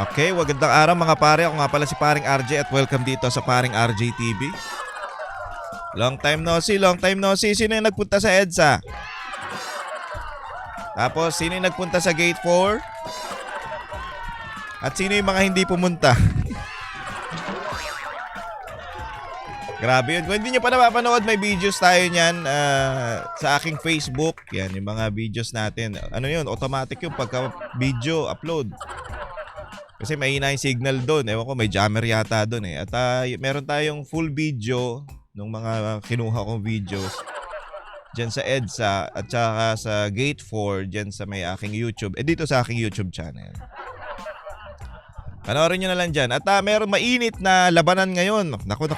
Okay, magandang araw mga pare. Ako nga pala si Paring RJ at welcome dito sa Paring RJ TV. Long time no see, long time no see. Sino yung nagpunta sa EDSA? Tapos, sino yung nagpunta sa Gate 4? At sino yung mga hindi pumunta? Grabe yun. Kung hindi nyo pa napapanood, may videos tayo niyan sa aking Facebook. Yan, yung mga videos natin. Ano yun? Automatic yung pagka-video upload. Kasi mahina yung signal doon. Ewan ko, may jammer yata doon eh. At meron tayong full video ng mga kinuha kong videos dyan sa EDSA at saka sa Gate 4 dyan sa may aking YouTube. Dito sa aking YouTube channel. Panoorin nyo na lang dyan. At meron mainit na labanan ngayon. Naku.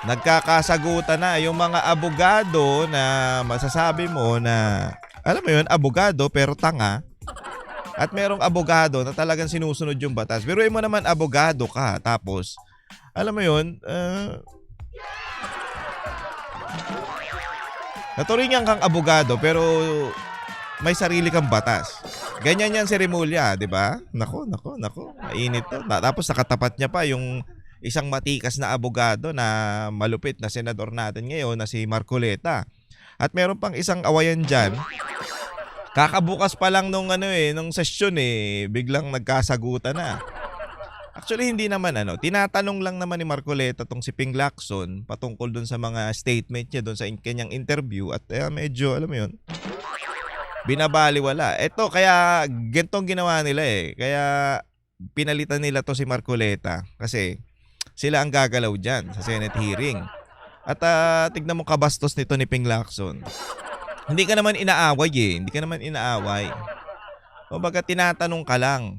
Nagkakasagutan na yung mga abogado na masasabi mo na, alam mo yun, abogado pero tanga. At merong abogado na talagang sinusunod yung batas. Pero mo naman abogado ka. Tapos, alam mo yun, naturingan kang abogado pero may sarili kang batas. Ganyan yan si Remulla, di ba? Nako. Mainit to. Tapos nakatapat niya pa yung isang matikas na abogado na malupit na senador natin ngayon na si Marcoleta. At meron pang isang awayan dyan. Kakabukas pa lang nung sesyon biglang nagkasagutan na. Actually hindi naman tinatanong lang naman ni Marcoleta tong si Ping Lacson patungkol dun sa mga statement niya dun sa kanyang interview at medyo alam mo yun, binabaliwala. Ito kaya gantong ginawa nila Kaya pinalitan nila to si Marcoleta kasi sila ang gagalaw dyan sa Senate hearing. At tignan mo kabastos nito ni Ping Lacson. Hindi ka naman inaaway. Kumbaga tinatanong ka lang.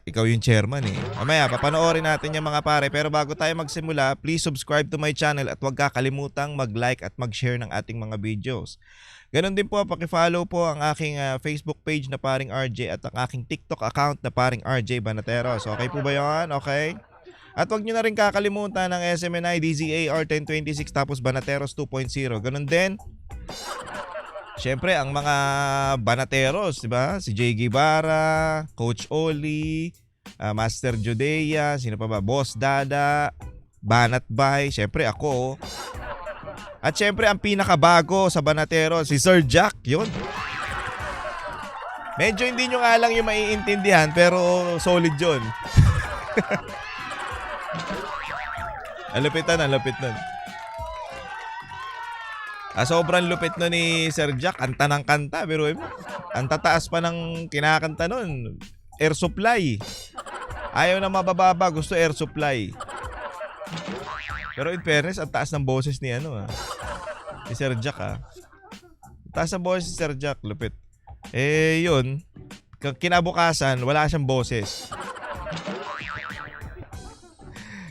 Ikaw yung chairman Mamaya papanoorin natin yung mga pare. Pero bago tayo magsimula, please subscribe to my channel at huwag kakalimutang mag-like at mag-share ng ating mga videos. Ganon din po, pakifollow po ang aking Facebook page na Paring RJ at ang aking TikTok account na Paring RJ Banateros. Okay po ba yun? Okay? At huwag nyo na rin kakalimutan ng SMNI DZAR 1026 tapos Banateros 2.0. Ganon din. Siyempre, ang mga Banateros, di ba? Si Jay Guevara, Coach Oli, Master Judea, sino pa ba? Boss Dada, Banat Bay, siyempre ako. At siyempre, ang pinakabago sa Banateros, si Sir Jack, yun. Medyo hindi nyo nga lang yung maiintindihan, pero solid yun. Ang lupit nun. Sobrang lupit no ni Sir Jack. Kanta ng kanta. Pero ang tataas pa ng kinakanta nun. Air supply. Ayaw na mabababa. Gusto air supply. Pero in fairness, ang taas ng boses ni ni Sir Jack Taas ng boses ni Sir Jack. Lupit. Yun. Kinabukasan, wala siyang boses.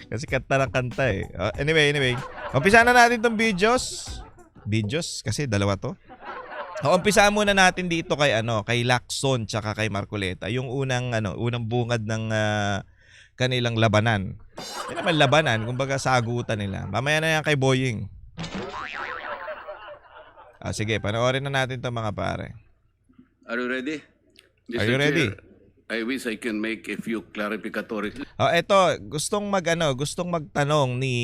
Kasi kanta ng kanta Anyway. Umpisa na natin tong videos kasi dalawa to. Umpisa muna natin dito kay Lacson tsaka kay Marcoleta. Yung unang bungad ng kanilang labanan. Hindi naman labanan, kumbaga sagutan nila. Mamaya na yan kay Boying. Sige, panoorin na natin 'tong mga pare. Are you ready? Are you ready? I wish I can make a few clarificatory. Eto, gustong magtanong ni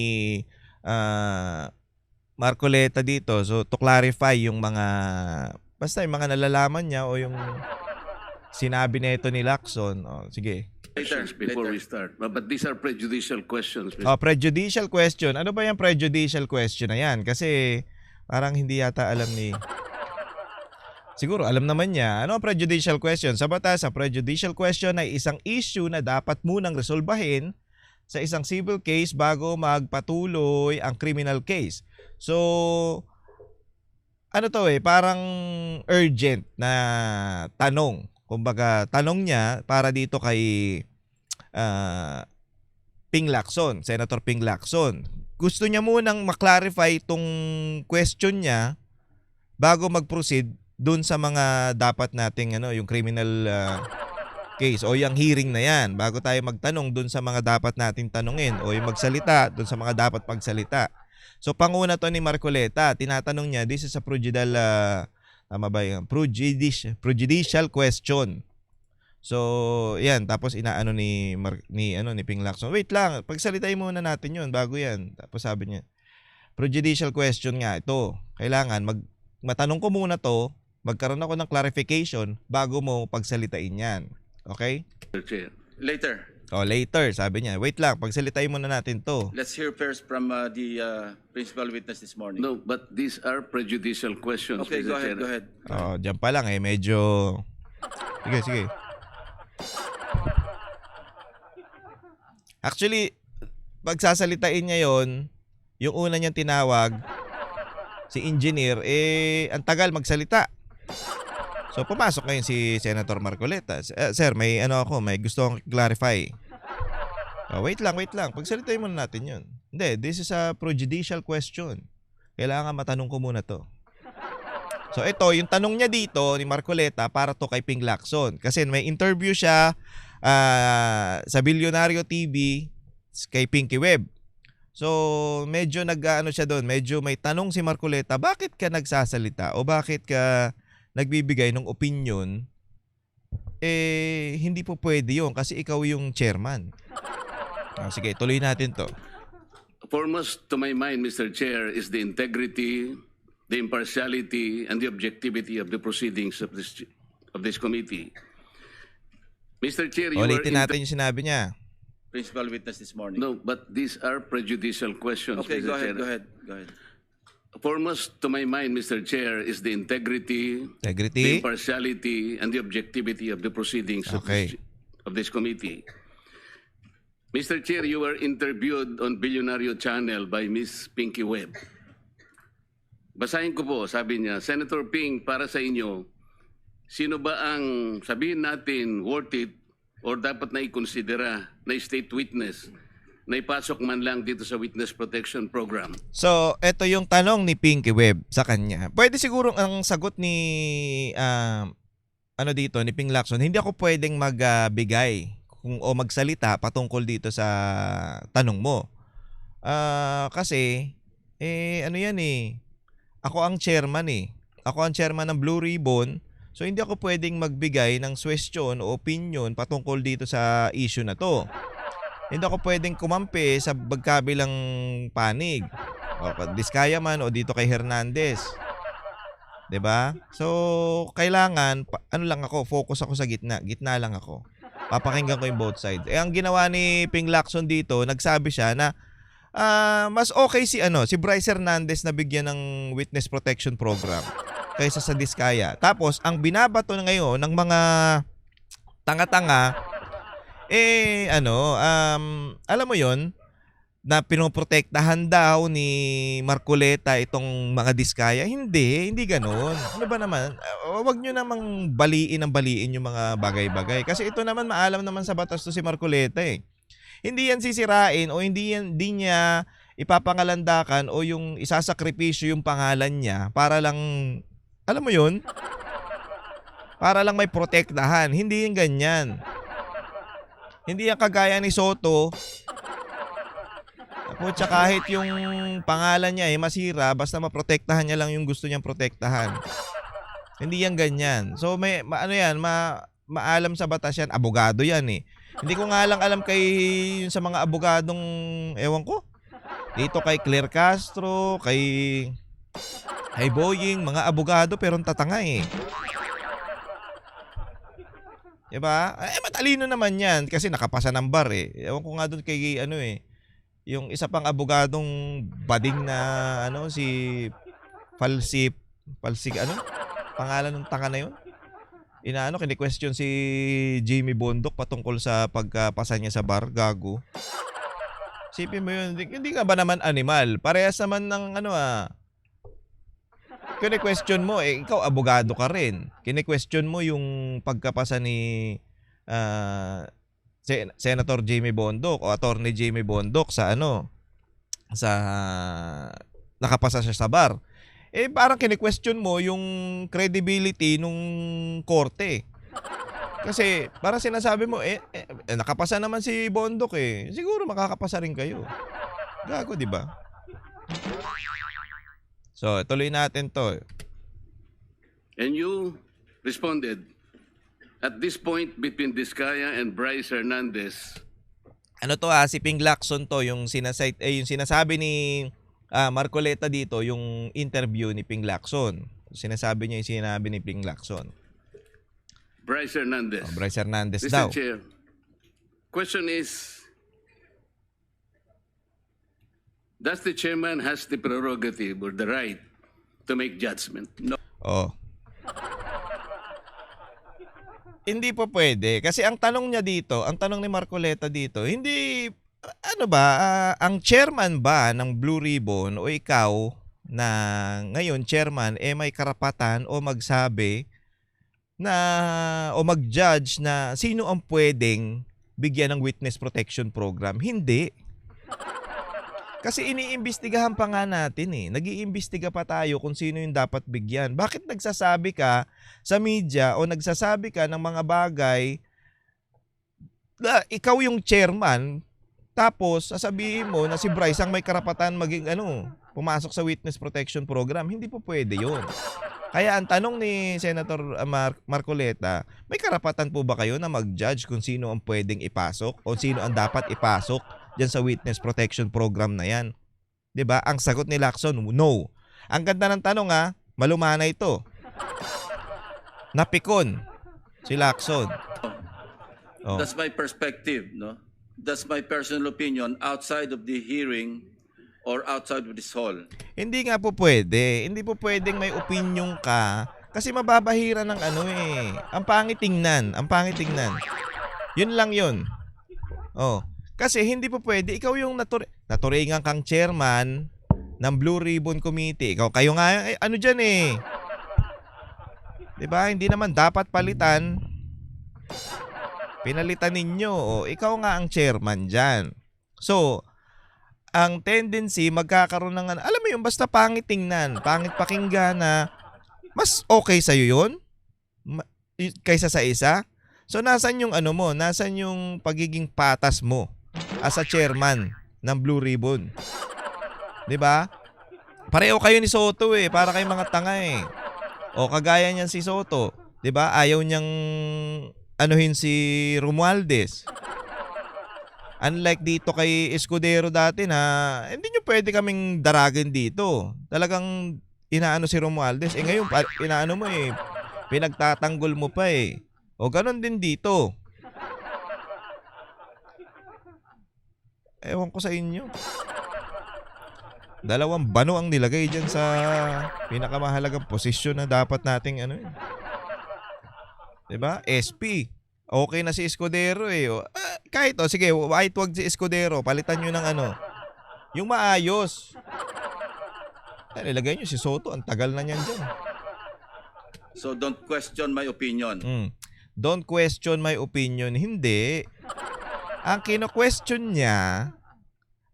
Marcoleta dito. So to clarify yung mga nalalaman niya o yung sinabi nito ni Lacson. Sige. Before we start. But these are prejudicial questions. Prejudicial question. Ano ba yung prejudicial question na yan? Kasi parang hindi yata alam ni... Siguro alam naman niya. Ano ang prejudicial question? Sa batas, ang prejudicial question ay isang issue na dapat munang resolbahin sa isang civil case bago magpatuloy ang criminal case. So, parang urgent na tanong. Kumbaga, tanong niya para dito kay Ping Lacson, Senator Ping Lacson. Gusto niya munang maklarify itong question niya bago mag-proceed dun sa mga dapat nating yung criminal case o yung hearing na yan. Bago tayo magtanong dun sa mga dapat nating tanungin o yung magsalita dun sa mga dapat magsalita. So panguna to ni Marcoleta, tinatanong niya, this is a prejudicial question. So, yan. Tapos inaano ni Ping Lacson. Wait lang, pagsalitain muna natin yun bago yan. Tapos sabi niya, prejudicial question nga ito. Kailangan matanong ko muna to, magkaroon ako ng clarification bago mo pagsalitain yan. Okay? Mr. Chair. Later. Later, sabi niya. Wait lang, pagsalitain muna natin to. Let's hear first from the principal witness this morning. No, but these are prejudicial questions, Okay, Mr. go ahead, Chair. go ahead. Diyan pa lang medyo... Sige. Actually, pagsasalitain niya yon, yung una niyang tinawag, si engineer, ang tagal magsalita. So, pumasok ngayon si Senator Marcoleta. Sir, may gusto akong clarify. Wait lang. Pagsalitain muna natin yun. Hindi, this is a prejudicial question. Kailangan matanong ko muna to. So ito, yung tanong niya dito ni Marcoleta para to kay Ping Lacson. Kasi may interview siya sa Billionario TV kay Pinky Web. So medyo siya doon, medyo may tanong si Marcoleta, bakit ka nagsasalita o bakit ka nagbibigay ng opinion? Hindi po pwede yun kasi ikaw yung chairman. Sige, tuloy natin to. Foremost to my mind, Mr. Chair, is the integrity, the impartiality, and the objectivity of the proceedings of this committee. Mr. Chair, you Ulitin are... natin yung sinabi niya. Principal witness this morning. No, but these are prejudicial questions, Okay, Mr. Chair. go ahead. Foremost to my mind, Mr. Chair, is the integrity, the Integrity. impartiality, and the objectivity of the proceedings Okay. of this committee. Mr. Chair, you were interviewed on Billionario Channel by Miss Pinky Webb. Basahin ko po, sabi niya, Senator Ping, para sa inyo, sino ba ang sabihin natin worth it or dapat na ikonsidera na state witness na ipasok man lang dito sa Witness Protection Program? So, ito yung tanong ni Pinky Web sa kanya. Pwede siguro ang sagot ni ni Ping Lacson, hindi ako pwedeng magbigay o magsalita patungkol dito sa tanong mo. Kasi ako ang chairman Ako ang chairman ng Blue Ribbon. So hindi ako pwedeng magbigay ng suwestyon o opinion patungkol dito sa issue na to. Hindi ako pwedeng kumampi sa magkabilang panig. O Diskaya man o dito kay Hernandez. 'Di ba? So kailangan focus ako sa gitna. Gitna lang ako. Papakinggan ko yung both sides. Ang ginawa ni Ping Lacson dito, nagsabi siya na mas okay si Bryce Hernandez na bigyan ng witness protection program kaysa sa Diskaya. Tapos ang binabato na ngayon ng mga tanga-tanga alam mo 'yon, na pinoprotektahan daw ni Marcoleta itong mga Diskaya. Hindi ganoon. Ano ba naman? Wag nyo namang baliin yung mga bagay-bagay. Kasi ito naman maalam naman sa batas to si Marcoleta Hindi yan sisirain o hindi niya ipapangalandakan o yung isasakripisyo yung pangalan niya para lang, alam mo yun? Para lang may protektahan. Hindi yan ganyan. Hindi yan kagaya ni Soto. Kutsa kahit yung pangalan niya masira, basta maprotektahan niya lang yung gusto niyang protektahan. Hindi yan ganyan. So may maalam sa batas yan, abogado yan Hindi ko nga lang alam sa mga abogadong ewan ko. Dito kay Claire Castro, kay Boying, mga abogado pero tatanga Diba? Matalino naman yan kasi nakapasa ng bar Ewan ko nga doon kay yung isa pang abogadong bading na si Falsip pangalan ng tanga na yun. Kini-question si Jamie Bondok patungkol sa pagkapasa niya sa bar, gago. Sipin mo yun, hindi ka ba naman animal? Parehas naman ng kini-question mo, ikaw abogado ka rin. Kini-question mo yung pagkapasa ni Senator Jamie Bondok o Attorney Jamie Bondok sa nakapasa siya sa bar. Parang kini-question mo yung credibility nung korte. Kasi parang sinasabi mo nakapasa naman si Bondok siguro makakapasa rin kayo. Gago, di ba? So, tuloy natin to. And you responded at this point between Diskaya and Bryce Hernandez, Ano to si Ping Lacson to, yung yung sinasabi ni Marcoleta dito, yung interview ni Ping Lacson. Sinasabi niya yung sinabi ni Ping Lacson. Bryce Hernandez. Bryce Hernandez Mr. daw. Chair, question is, does the chairman has the prerogative or the right to make judgment? No. Oh. Hindi po pwede. Kasi ang tanong niya dito, ang tanong ni Marcoleta dito, hindi, ano ba, ang chairman ba ng Blue Ribbon o ikaw na ngayon chairman, may karapatan o magsabi na, o mag-judge na sino ang pwedeng bigyan ng witness protection program? Hindi. Kasi iniimbestigahan pa nga natin Nag-iimbestiga pa tayo kung sino yung dapat bigyan. Bakit nagsasabi ka sa media o nagsasabi ka ng mga bagay na ikaw yung chairman, tapos sasabihin mo na si Bryce ang may karapatan maging pumasok sa witness protection program? Hindi po pwede yun. Kaya ang tanong ni Senator Marcoleta, may karapatan po ba kayo na mag-judge kung sino ang pwedeng ipasok o sino ang dapat ipasok dyan sa witness protection program na yan? 'Di ba? Ang sagot ni Lacson, no. Ang ganda ng tanong malumana ito. Napikon si Lacson. Oh. That's my perspective, no? That's my personal opinion outside of the hearing or outside of this hall. Hindi nga po pwede. Hindi po pwedeng may opinion ka kasi mababahira ng Ang pangit tingnan. Ang pangit tingnan. Yun lang yun. Oh. Kasi hindi po pwede. Ikaw yung naturingan kang chairman ng Blue Ribbon Committee. Kayo nga, dyan Diba? Hindi naman dapat palitan. Pinalitan ninyo. Ikaw nga ang chairman dyan. So, ang tendency, magkakaroon ng, alam mo yun, basta pangit tingnan, pangit pakinggan na, mas okay sa'yo yun? Kaysa sa isa? So, nasan yung mo? Nasan yung pagiging patas mo as a chairman ng Blue Ribbon? 'Di ba? Pareho kayo ni Soto para kayong mga tanga O kagaya niyan si Soto, 'di ba? Ayaw niyang anuhin si Romualdez. Unlike dito kay Escudero dati na hindi nyo pwede kaming daragin dito. Talagang inaano si Romualdez. Ngayon inaano mo pinagtatanggol mo pa O ganon din dito. Ewan ko sa inyo. Dalawang bano ang nilagay dyan sa pinakamahalagang posisyon na dapat nating diba? SP. Okay na si Escudero kahit sige, kahit wag si Escudero, palitan nyo ng yung maayos. Nilagay nyo si Soto, ang tagal na niyan dyan. So don't question my opinion. Don't question my opinion. Hindi. Ang kino-question niya,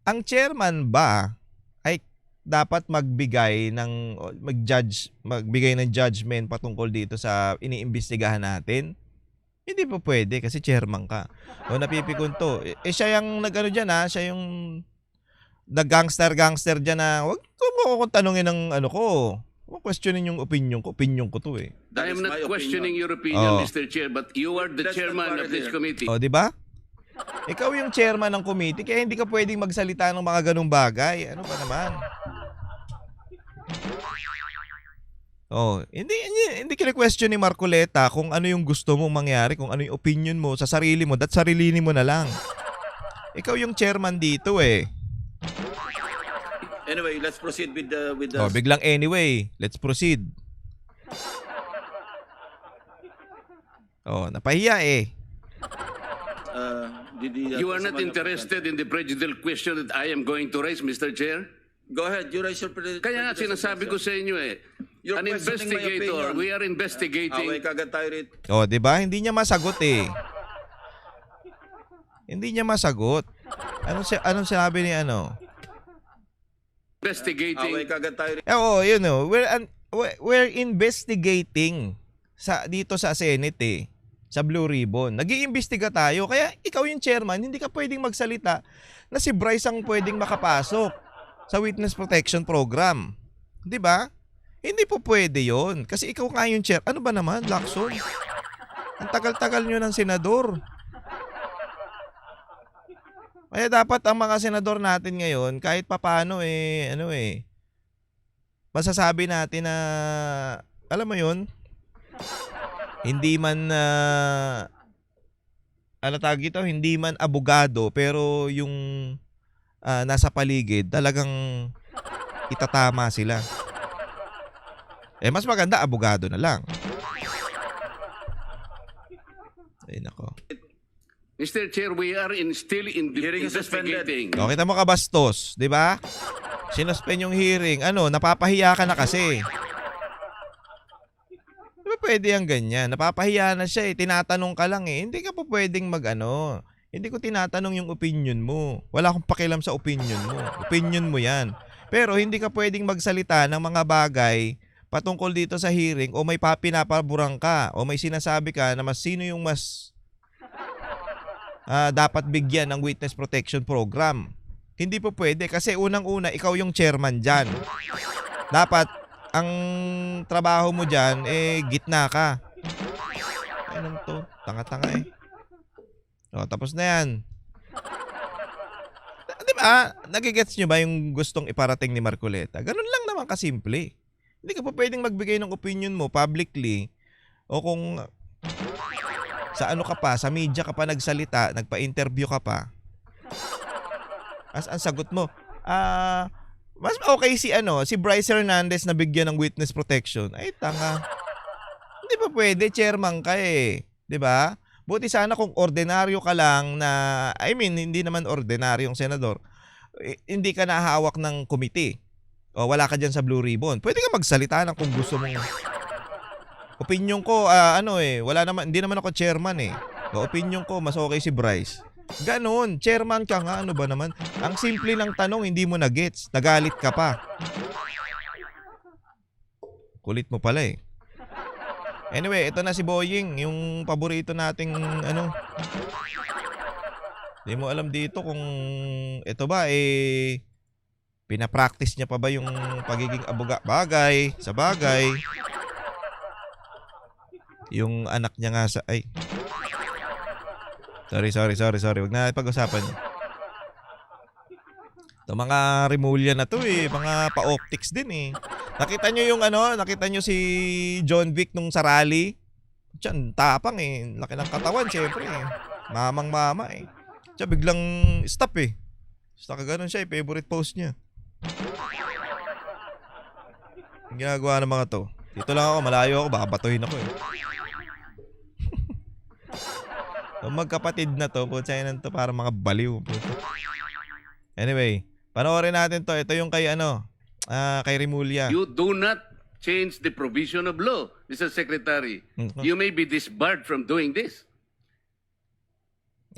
ang chairman ba ay dapat magbigay ng judgment patungkol dito sa iniimbestigahan natin? Hindi po pwede kasi chairman ka. O napipikon to. Siya yung dyan siya yung nag-gangster dyan na wag mo akong tanungin ng ko. Huwag questionin yung opinion ko to I am not questioning your opinion, Mr. Chair, but you are the That's chairman not of this here. committee. Di ba? Ikaw yung chairman ng committee, kaya hindi ka pwedeng magsalita ng mga ganung bagay. Ano ba naman? Hindi kini-question ni Marcoleta kung ano yung gusto mong mangyari, kung ano yung opinion mo sa sarili mo, sarilinin mo na lang. Ikaw yung chairman dito Anyway, let's proceed with the biglang anyway, let's proceed. Napahiya you are not interested in the prejudicial question that I am going to raise, Mr. Chair? Go ahead, you raise your Kaya nga sinasabi ko sa inyo You're an questioning my investigator, opinion. we are investigating. Away kagad tayo rito. Di ba? Hindi niya masagot Hindi niya masagot. Anong sinabi ni Investigating. Away kagad tayo rito. We're investigating dito sa Senate sa Blue Ribbon. Nag-iimbestiga tayo. Kaya ikaw yung chairman, hindi ka pwedeng magsalita na si Bryce ang pwedeng makapasok sa witness protection program. 'Di ba? Hindi po pwede 'yon kasi ikaw nga yung chair. Ano ba naman, Lacson? Ang tagal-tagal nyo ng senador. Kaya dapat ang mga senador natin ngayon, kahit papaano masasabi natin na, alam mo yun, hindi man, hindi man abogado, pero yung nasa paligid, talagang itatama sila. Mas maganda, abogado na lang. Ay, nako. Mr. Chair, we are still Hearing is suspended. investigating. O, kita mo kabastos, di ba? Sinuspend yung hearing. Napapahiya ka na kasi. Di ba pwede ang ganyan? Napapahiya na siya tinatanong ka lang Hindi ka pa pwedeng Hindi ko tinatanong yung opinion mo. Wala akong pakialam sa opinion mo. Opinion mo yan. Pero hindi ka pwedeng magsalita ng mga bagay patungkol dito sa hearing o may pinapaburang ka o may sinasabi ka na sino yung mas dapat bigyan ng witness protection program. Hindi po pwede kasi unang-una ikaw yung chairman dyan. Dapat ang trabaho mo dyan gitna ka. Ay lang to, tanga-tanga tapos na yan. Di ba? Nagigets nyo ba yung gustong iparating ni Marcoleta? Ganun lang naman kasimple. Hindi ka po pwedeng magbigay ng opinion mo publicly o kung sa sa media ka pa nagsalita, nagpa-interview ka pa. Ang sagot mo, mas okay si Bryce Hernandez na bigyan ng witness protection. Ay, tanga. Hindi pa pwede, chairman ka 'di ba? Buti sana kung ordinaryo ka lang hindi naman ordinaryong senador. Hindi ka nahahawak ng committee. O wala ka diyan sa Blue Ribbon. Pwede ka magsalita ng kung gusto mong opinion ko, wala naman, hindi naman ako chairman opinion ko, mas okay si Bryce. Ganon, chairman ka nga, ano ba naman? Ang simple ng tanong, hindi mo na-gets. Nagalit ka pa. Kulit mo pala Anyway, ito na si Boying, yung paborito nating Hindi mo alam dito kung ito ba pinapractice niya pa ba yung pagiging bagay, sa bagay. Yung anak niya nga Sorry. Huwag na pag-usapan. Ito mga Remulla na to mga pa-optics din Nakita nyo nakita nyo si John Vic nung sa rally? Diyan, tapang laki ng katawan, syempre Mamang-mama Diyan, biglang stop Basta kaganon siya favorite post niya. Ang ginagawa ng mga to. Dito lang ako, malayo ako, baka batuhin ako Yung magkapatid na to, putsayan to para mga baliw. Anyway, panoorin natin to. Ito yung kay kay Remulla. You do not change the provision of law, Mr. Secretary. You may be disbarred from doing this.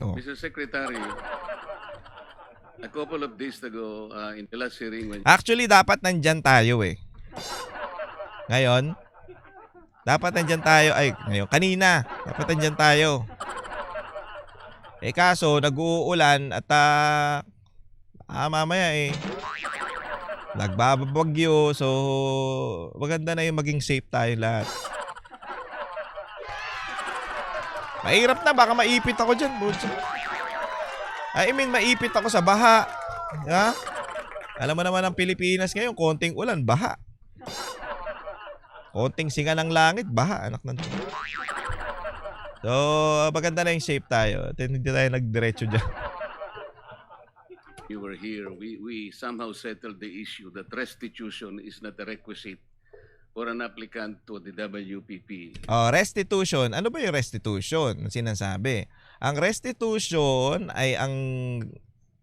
Oh. Mr. Secretary, a couple of days ago, in the last hearing, when Actually, dapat nandyan tayo Ngayon, dapat nandyan tayo. Kanina, dapat nandyan tayo. Kaso, nag-uulan at mamaya nagbabagyo. So, maganda na yung maging safe tayo lahat. Mahirap na, baka maipit ako dyan. Maipit ako sa baha. Alam mo naman ang Pilipinas ngayon, konting ulan, baha. Konting singa ng langit, baha, anak ng tuwa. So, maganda na yung shape tayo. Hindi tayo nagdiretso dyan. you were here, we somehow settled the issue that restitution is not a requisite for an applicant to the WPP. Restitution. Ano ba yung restitution? Sinasabi. Ang restitution ay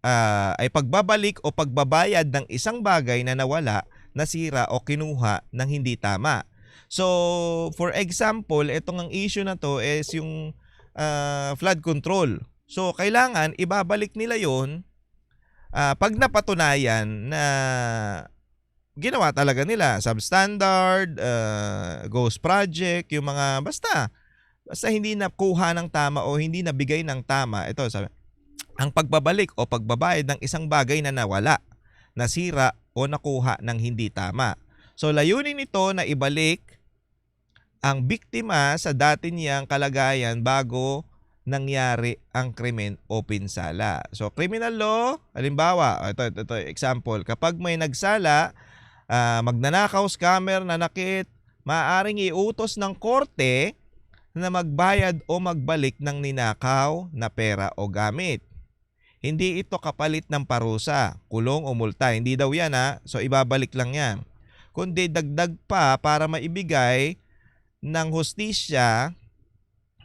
ay pagbabalik o pagbabayad ng isang bagay na nawala, nasira o kinuha ng hindi tama. So, for example, itong ang issue na to is yung flood control. So, kailangan ibabalik nila yon pag napatunayan na ginawa talaga nila, substandard, ghost project, yung mga basta hindi nakuha ng tama o hindi nabigay ng tama. Ito, sabi, ang pagbabalik o pagbabayad ng isang bagay na nawala, nasira o nakuha ng hindi tama. So, layunin nito na ibalik ang biktima sa dati niyang kalagayan bago nangyari ang krimen o pinsala. So, criminal law, halimbawa, ito, example, kapag may nagsala, magnanakaw, scammer, nanakit, maaaring iutos ng korte na magbayad o magbalik ng ninakaw na pera o gamit. Hindi ito kapalit ng parusa, kulong o multa. Hindi daw yan So, ibabalik lang yan. Kundi dagdag pa para maibigay ng hustisya,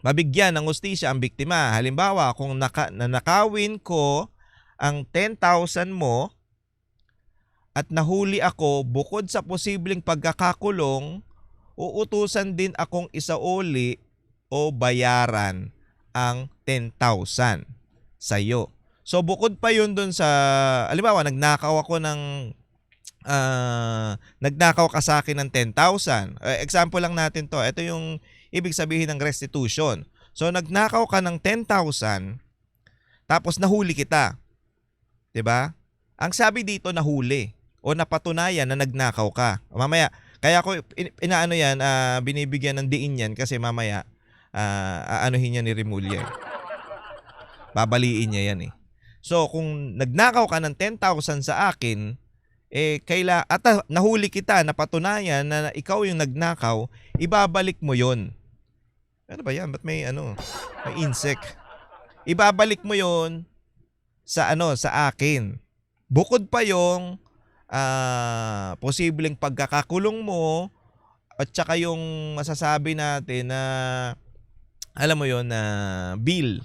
mabigyan ng hustisya ang biktima. Halimbawa, kung nanakawin ko ang 10,000 mo at nahuli ako, bukod sa posibleng pagkakakulong, uutusan din akong isauli o bayaran ang 10,000 sa'yo. So bukod pa yun dun sa, halimbawa, nagnakaw ka sa akin ng 10,000. Example lang natin to. Ito yung ibig sabihin ng restitution. So nagnakaw ka ng 10,000 tapos nahuli kita. 'Di ba? Ang sabi dito nahuli o napatunayan na nagnakaw ka. Mamaya, kaya ako inaano yan, binibigyan ng diin yan kasi mamaya aanuhin niya ni Remulla. Babaliin niya yan So kung nagnakaw ka ng 10,000 sa akin, nahuli kita, napatunayan na ikaw yung nagnakaw, ibabalik mo yon. Ano ba yan? Ba't may insect? Ibabalik mo yon sa akin. Bukod pa yung posibleng pagkakakulong mo at saka yung masasabi natin na alam mo yon na bill.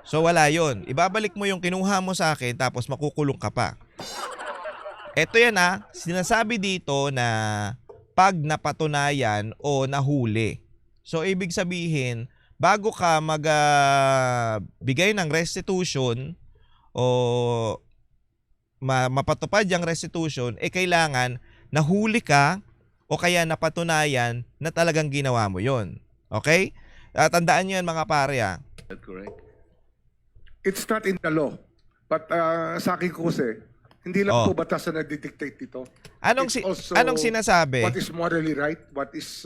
So wala yon. Ibabalik mo yung kinuha mo sa akin tapos makukulong ka pa. Ito yan sinasabi dito na pag napatunayan o nahuli. So ibig sabihin, bago ka magbigay ng restitution o mapatupad yung restitution, kailangan nahuli ka o kaya napatunayan na talagang ginawa mo yon. Okay? Tandaan nyo yan mga pare Is that correct? It's not in the law. But sa akin ko kasi, hindi lang po batas na nagdidictate dito. Anong It's also anong sinasabi? What is morally right, what is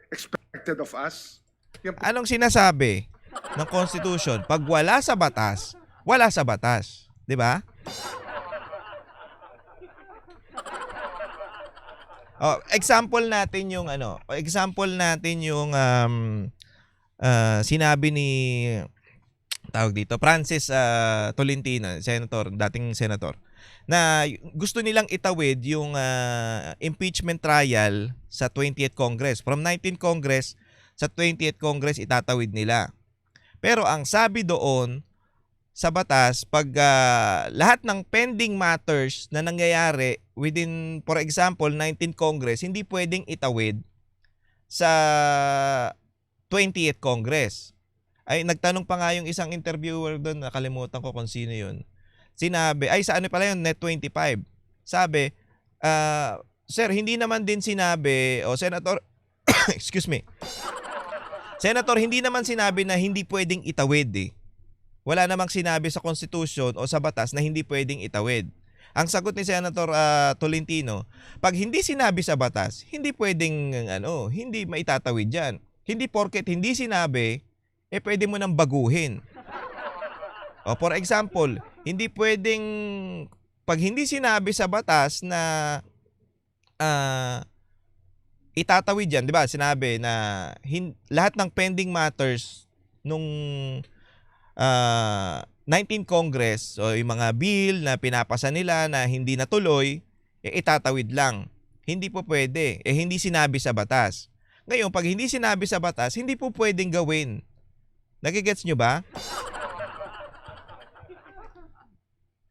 expected of us. Yan po. Anong sinasabi ng Constitution? Pag wala sa batas, wala sa batas. 'Di ba? Example natin yung sinabi ni tawag dito Francis Tolentino, senator, dating senator, na gusto nilang itawid yung impeachment trial sa 20th Congress. From 19th Congress sa 20th Congress itatawid nila. Pero ang sabi doon sa batas, pag lahat ng pending matters na nangyayari within, for example, 19th Congress, hindi pwedeng itawid sa 20th Congress. Ay, nagtanong pa nga yung isang interviewer doon, nakalimutan ko kung sino yun. Sinabi, sa ano pala yun, Net 25. Sabi, sir, hindi naman din sinabi, Senator, excuse me, Senator, hindi naman sinabi na hindi pwedeng itawid Wala namang sinabi sa Constitution o sa batas na hindi pwedeng itawid. Ang sagot ni Senator Tolentino, pag hindi sinabi sa batas, hindi pwedeng, hindi maitatawid yan. Hindi porket hindi sinabi, pwede mo nang baguhin. For example, hindi pwedeng, pag hindi sinabi sa batas na itatawid yan, di ba? Sinabi na lahat ng pending matters nung 19th Congress o yung mga bill na pinapasa nila na hindi natuloy, itatawid lang. Hindi po pwede. Hindi sinabi sa batas. Ngayon, pag hindi sinabi sa batas, hindi po pwedeng gawin. Nagigets nyo ba?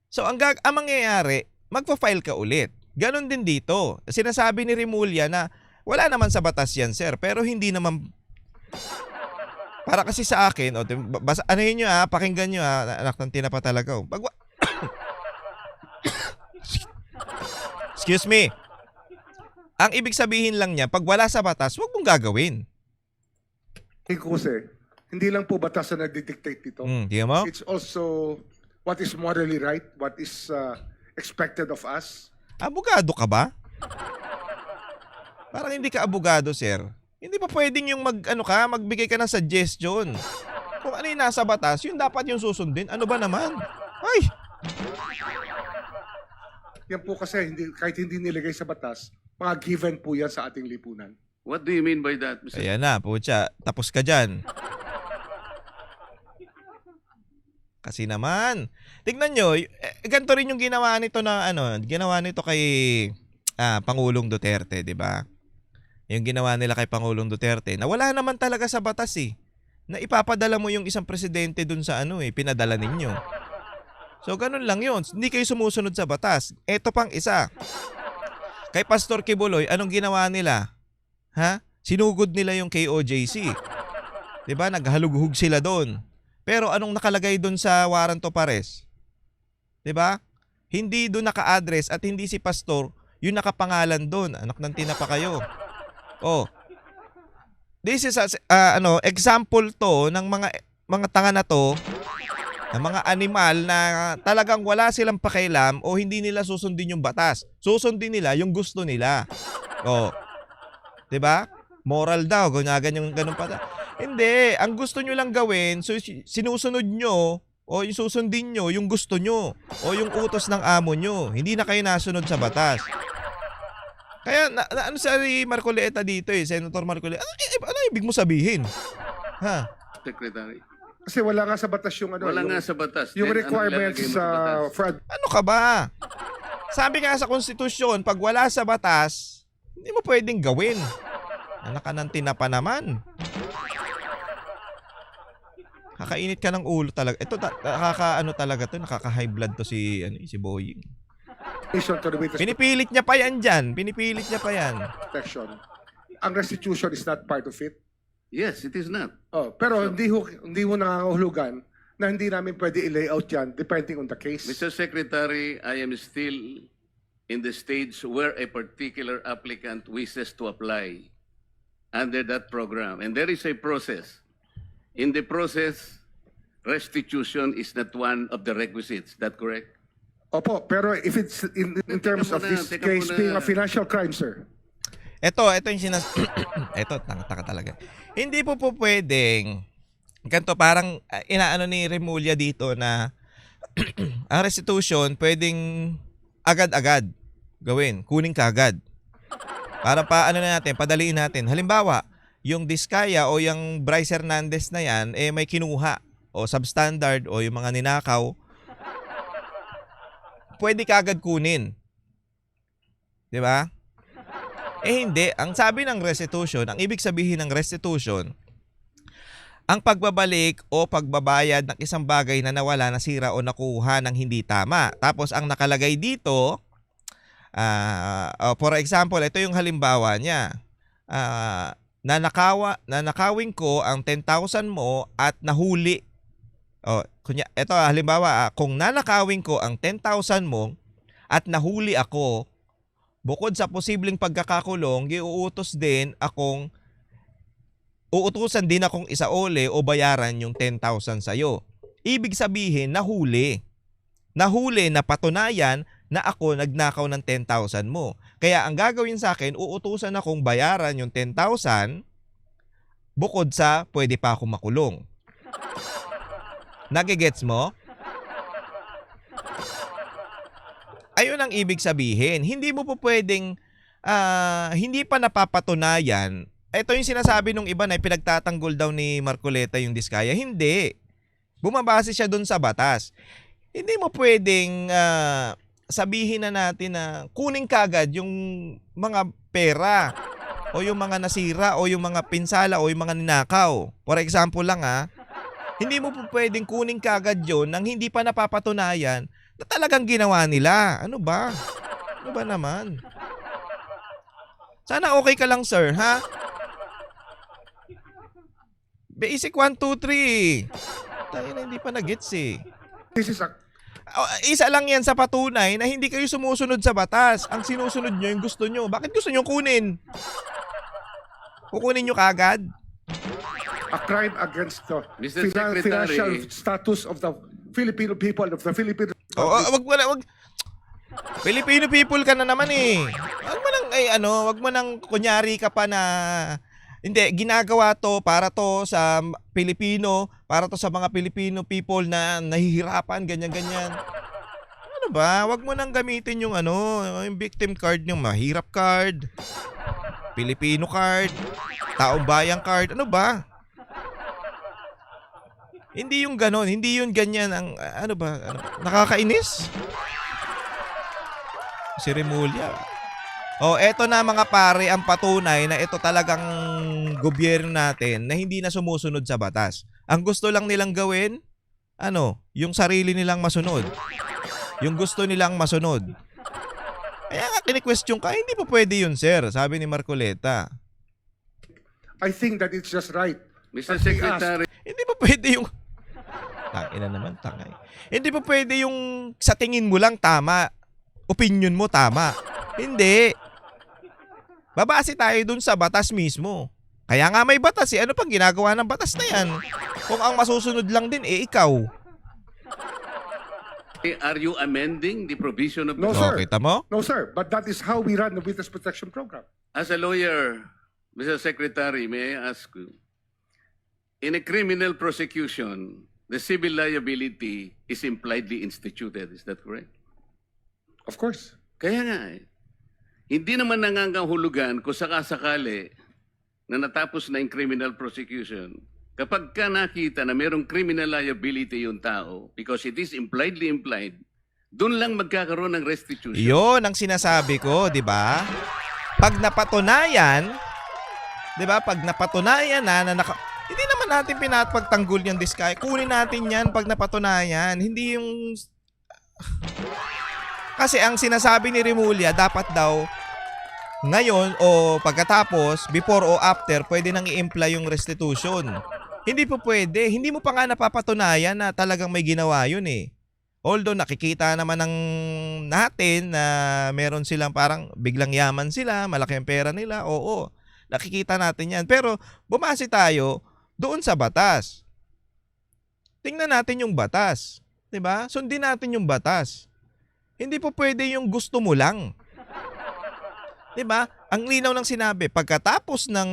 So, ang mangyayari, magpa-file ka ulit. Ganon din dito. Sinasabi ni Remulla na wala naman sa batas yan, sir. Pero hindi naman... Para kasi sa akin, anuhin nyo pakinggan nyo anak ng tinapa talaga. Excuse me. Ang ibig sabihin lang niya, pag wala sa batas, huwag mong gagawin. Kasi, hindi lang po batas na nagdidictate dito. Di mo? It's also what is morally right, what is expected of us. Abogado ka ba? Parang hindi ka abogado, sir. Hindi pa pwedeng yung magbigay ka ng suggestion. Kung ano yung nasa batas, yun dapat yung susundin. Ano ba naman? Ay! Yan po kasi kahit hindi nilagay sa batas, mga given po yan sa ating lipunan. What do you mean by that, Mr. Ayan na, putya. Tapos ka dyan. Kasi naman, tignan nyo, ganito rin yung ginawa nito ginawa nito kay Pangulong Duterte, di ba? Yung ginawa nila kay Pangulong Duterte, na wala naman talaga sa batas na ipapadala mo yung isang presidente dun sa pinadala ninyo. So, ganun lang yun. Hindi kayo sumusunod sa batas. Eto pang isa. Kay Pastor Kibuloy, anong ginawa nila? Sinugod nila yung KOJC. Di ba? Naghalughug sila doon. Pero anong nakalagay doon sa warrant of arrest? 'Di ba? Hindi doon naka-address at hindi si pastor yung nakapangalan doon. Anak ng tinapa kayo. Oh. This is example to ng mga tanga na to, ng mga animal na talagang wala silang pakialam o hindi nila susundin yung batas. Susundin nila yung gusto nila. Oh. 'Di ba? Moral daw, ganyan pa. Hindi, ang gusto nyo lang gawin, so sinusunod nyo o yung susundin nyo yung gusto nyo o yung utos ng amo nyo. Hindi na kayo nasunod sa batas. Kaya ano si Marcoleta dito Senator Marcoleta, ano ibig mo sabihin? Secretary? Kasi wala nga sa batas yung Wala nga sa batas. yung Then, ano requirements ilalagay mo sa batas? for Ano ka ba? Sabi nga sa konstitusyon, pag wala sa batas, hindi mo pwedeng gawin. Anak ka ng tinapa naman. Kakainit ka ng ulo talaga. Ito talaga to, nakaka-high blood to si Boying. to the witness Pinipilit niya pa yan dyan. Pinipilit niya pa yan. protection. Ang restitution is not part of it. Yes, it is not. Pero hindi mo nangangahulugan na hindi namin pwede i-layout yan depending on the case. Mr. Secretary, I am still in the stage where a particular applicant wishes to apply under that program. And there is a process. In the process, restitution is not one of the requisites. That correct? Opo, pero if it's in terms of this Teka case muna. being a financial crime, sir. Ito yung ito, tanga talaga. Hindi po pwedeng, ganito parang inaano ni Remulla dito na ang restitution pwedeng agad-agad gawin, kunin ka agad. Para padaliin natin. Halimbawa, yung Diskaya o yung Bryce Hernandez na yan, may kinuha o substandard o yung mga ninakaw, pwede ka agad kunin. 'Di ba? Hindi. Ang sabi ng restitution, ang ibig sabihin ng restitution, ang pagbabalik o pagbabayad ng isang bagay na nawala, nasira o nakuha ng hindi tama. Tapos ang nakalagay dito, for example, ito yung halimbawa niya. Nanakawin ko ang 10,000 mo at nahuli. Ito halimbawa, kung nanakawin ko ang 10,000 mo at nahuli ako, bukod sa posibleng pagkakakulong, uutusan din akong isaole o bayaran yung 10,000 sa'yo. Ibig sabihin, nahuli. Nahuli na patunayan na ako nagnakaw ng 10,000 mo. Kaya ang gagawin sa akin, uutusan akong bayaran yung 10,000 bukod sa pwede pa akong makulong. Nagigets mo? Ayun ang ibig sabihin. Hindi mo po pwedeng, hindi pa napapatunayan. Ito yung sinasabi nung iba na pinagtatanggol daw ni Marcoleta yung Diskaya. Hindi. Bumabase siya dun sa batas. Hindi mo pwedeng sabihin na natin na kunin kagad yung mga pera o yung mga nasira o yung mga pinsala o yung mga ninakaw. For example lang hindi mo po pwedeng kunin kagad yun nang hindi pa napapatunayan na talagang ginawa nila. Ano ba? Ano ba naman? Sana okay ka lang, sir, ha? Basic 1, 2, 3. Tayo na hindi pa nag-gets This is a Isa lang yan sa patunay na hindi kayo sumusunod sa batas. Ang sinusunod nyo yung gusto nyo. Bakit gusto nyo kunin? Kukunin nyo kagad? crime against the Mr. Secretary. financial status of the Filipino people, of the Philippine Wag. Filipino people ka na naman eh. Wag mo nang kunyari ka pa na Hindi, ginagawa to para to sa Pilipino, para to sa mga Filipino people na nahihirapan, ganyan-ganyan. Ano ba? Wag mo nang gamitin yung yung victim card, yung mahirap card, Filipino card, taong bayang card. Ano ba? Hindi yung ganon, hindi yung ganyan ang nakakainis. Si Remulla. Oh, eto na mga pare ang patunay na ito talagang gobyerno natin na hindi na sumusunod sa batas. Ang gusto lang nilang gawin, yung sarili nilang masunod. Yung gusto nilang masunod. Kaya nga kini-question ka, hindi pa pwede yun, sir, sabi ni Marcoleta. I think that it's just right. Mr. But we asked- Secretary, Hindi pa pwede yung... Tangina naman, tangay. Hindi pa pwede yung sa tingin mo lang tama, opinion mo tama. Hindi. Babase tayo dun sa batas mismo. Kaya nga may batas eh. Ano pang ginagawa ng batas na yan? Kung ang masusunod lang din, ikaw. are you amending the provision of the No, law? sir. Kita mo? No, sir. But that is how we run the Witness Protection Program. As a lawyer, Mr. Secretary, may I ask you, in a criminal prosecution, the civil liability is impliedly instituted. Is that correct? Of course. Kaya nga eh. Hindi naman nangangahulugan kung sakasakali na natapos na yung criminal prosecution. Kapag ka nakita na mayroong criminal liability yung tao, because it is impliedly implied, doon lang magkakaroon ng restitution. Yun ang sinasabi ko, di ba? Pag napatunayan, di ba? Pag napatunayan hindi naman natin pinapagtanggol yung diskaya. Kunin natin yan pag napatunayan. Hindi yung... Kasi ang sinasabi ni Remulla, dapat daw ngayon o pagkatapos, before o after, pwede nang i-imply yung restitution. Hindi po pwede. Hindi mo pa nga napapatunayan na talagang may ginawa yun eh. Although nakikita naman ng natin na meron silang parang biglang yaman sila, malaki ang pera nila, oo. Nakikita natin yan. Pero bumase tayo doon sa batas. Tingnan natin yung batas. 'Di ba? Sundin natin yung batas. Hindi po pwede yung gusto mo lang. 'Di ba? Ang linaw ng sinabi, pagkatapos ng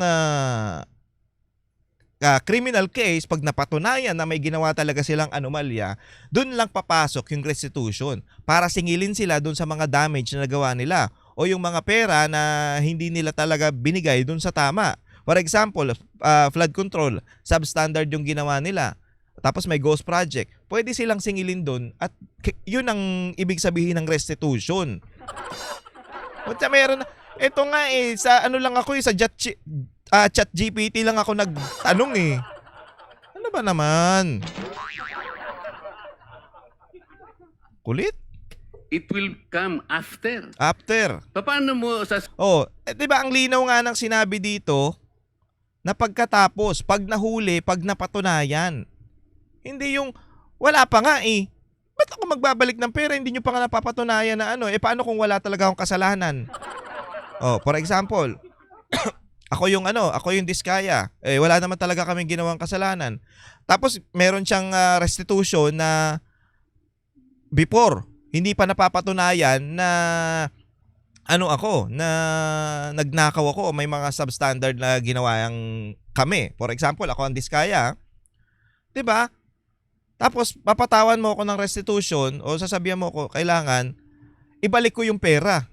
criminal case, pag napatunayan na may ginawa talaga silang anomalya, doon lang papasok yung restitution para singilin sila doon sa mga damage na nagawa nila o yung mga pera na hindi nila talaga binigay doon sa tama. For example, flood control, substandard yung ginawa nila. Tapos may ghost project. Pwede silang singilin doon at yun ang ibig sabihin ng restitution. Kutsa meron ito nga eh, sa ano lang ako eh, sa chat GPT lang ako nagtanong eh. Ano ba naman? Kulit? It will come after. After. Paano mo Oh, di ba ang linaw nga ng sinabi dito na pagkatapos, pag nahuli, pag napatunayan. Hindi yung wala pa nga eh. Ba't ako magbabalik ng pera? Hindi nyo pa nga napapatunayan na paano kung wala talaga akong kasalanan? Oh, for example, ako yung diskaya. Wala naman talaga kaming ginawang kasalanan. Tapos meron siyang restitution na before, hindi pa napapatunayan na na nagnakaw ako o may mga substandard na ginawang kami. For example, ako ang diskaya. 'Di ba? Tapos papatawan mo ako ng restitution o sasabihan mo ako kailangan ibalik ko yung pera.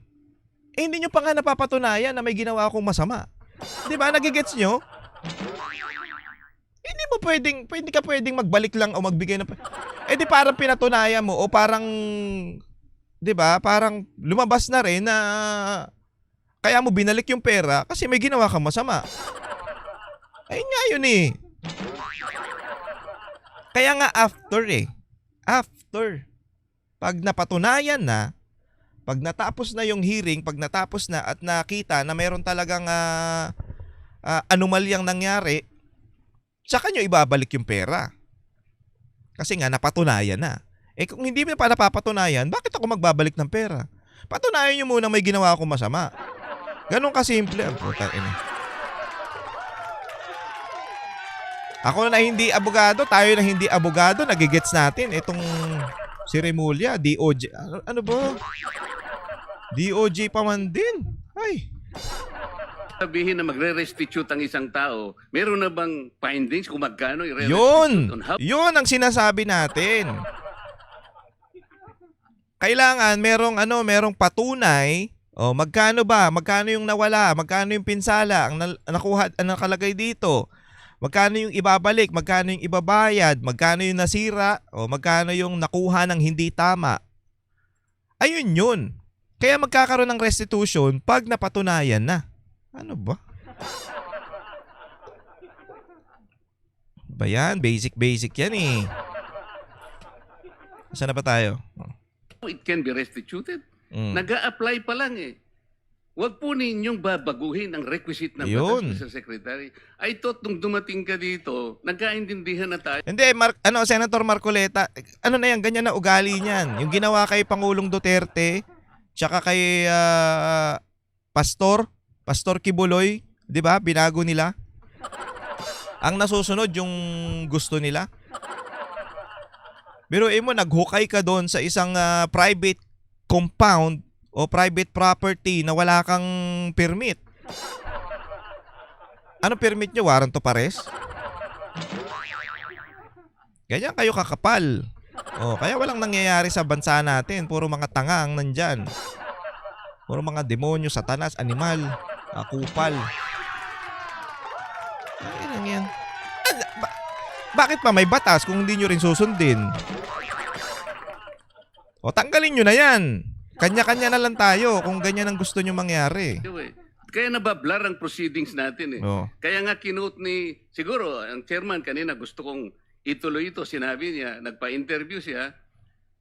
Hindi nyo pa nga napapatunayan na may ginawa akong masama. 'Di ba? Nagigets nyo? Hindi mo pwede ka pwedeng magbalik lang o magbigay ng di parang pinatunayan mo o parang 'di ba? Parang lumabas na rin na kaya mo binalik yung pera kasi may ginawa kang masama. Ayun nga yun eh. Kaya nga after. Pag napatunayan na, pag natapos na yung hearing, pag natapos na at nakita na mayroon talagang anomalyang nangyari, tsaka nyo ibabalik yung pera. Kasi nga napatunayan na. Kung hindi mo pa napapatunayan, bakit ako magbabalik ng pera? Patunayan nyo muna may ginawa akong masama. Ganon kasimple. Ang puta ina. Ako na hindi abogado, tayo na hindi abogado, nagigets natin itong si Remulla, DOJ. Ano ba? DOJ pa man din. Ay. sabihin na magre-restitute ang isang tao, meron na bang findings kung magkano i-restitute Yun! on how? Yun ang sinasabi natin. Kailangan merong patunay. O magkano ba? Magkano yung nawala? Magkano yung pinsala? Ang nakuha, ang nakalagay dito? Magkano yung ibabalik? Magkano yung ibabayad? Magkano yung nasira? O magkano yung nakuha ng hindi tama? Ayun yun. Kaya magkakaroon ng restitution pag napatunayan na. Ano ba? Ba yan? Basic yan eh. Saan na ba tayo? It can be restituted. Mm. Nag-a-apply pa lang eh. Huwag po ninyong babaguhin ang requisite na Yun. batas, Mr. Secretary. I thought nung dumating ka dito, nagkaintindihan na tayo. Hindi, Senator Marcoleta, ano na yan, ganyan na ugali niyan. Yung ginawa kay Pangulong Duterte, tsaka kay Pastor Kibuloy, 'di ba? Binago nila. Ang nasusunod yung gusto nila. Pero mo naghukay ka doon sa isang private compound o private property na wala kang permit. Ano permit nyo? Warrant of arrest? Ganyan kayo kakapal. Kaya walang nangyayari sa bansa natin. Puro mga tanga ang nandyan. Puro mga demonyo, satanas, animal, kupal. Ay, lang yan. Bakit pa may batas kung hindi nyo rin susundin? Tanggalin nyo na yan. Kanya-kanya na lang tayo kung ganyan ang gusto nyo mangyari. Kaya nabablar ang proceedings natin eh. Oo. Kaya nga kinote ni, siguro, ang chairman kanina gusto kong ituloy ito. Sinabi niya, nagpa-interview siya,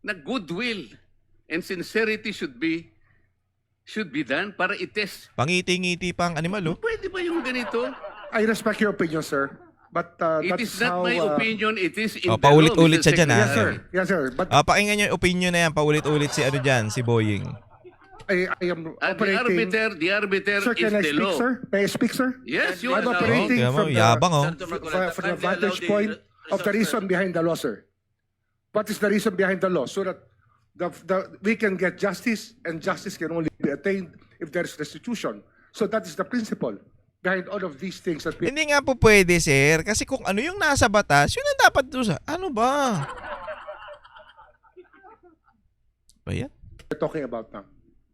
na goodwill and sincerity should be done para itest. Pangiti-ngiti pa ang animal, Pwede ba yung ganito? I respect your opinion, sir. But It that's is not how... my opinion, it is in the paulit-ulit law, siya Mr. dyan, ha? Yes, sir. Secretary. Yes, sir. But Pakinggan nyo yung opinion na yan. Paulit-ulit si Boying. I am At operating... the arbiter Sir, is can I the speak, law. sir? May I speak, sir? Yes, you I'm are operating Kaya mo, from the, yabang, Senator Marcoleta, from the kindly vantage allow the point of the resource reason person. behind the law, sir. What is the reason behind the law? So that we can get justice, and justice can only be attained if there is restitution. So that is the principle behind all of these things that we Hindi nga po pwede, sir. Kasi kung ano yung nasa batas, yun ang dapat doon sa... Ano ba? Ba yan? are talking about now.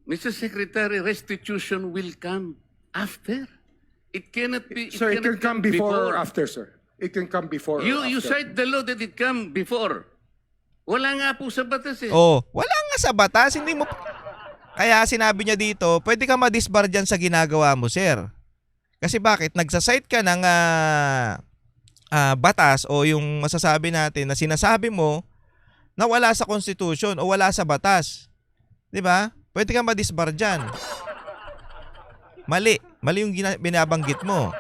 Mr. Secretary, restitution will come after. It cannot be. Sir, it can cannot come before or after, sir. It can come before or You after. cite the law that it come before. Wala nga po sa batas eh. Wala nga sa batas. Hindi mo... Kaya sinabi niya dito, pwede ka ma-disbar dyan sa ginagawa mo, sir. Kasi bakit? Nagsasite ka ng batas o yung masasabi natin na sinasabi mo na wala sa Constitution o wala sa batas. 'Di ba? Pwede kang ma-disbar dyan. Mali yung binabanggit mo.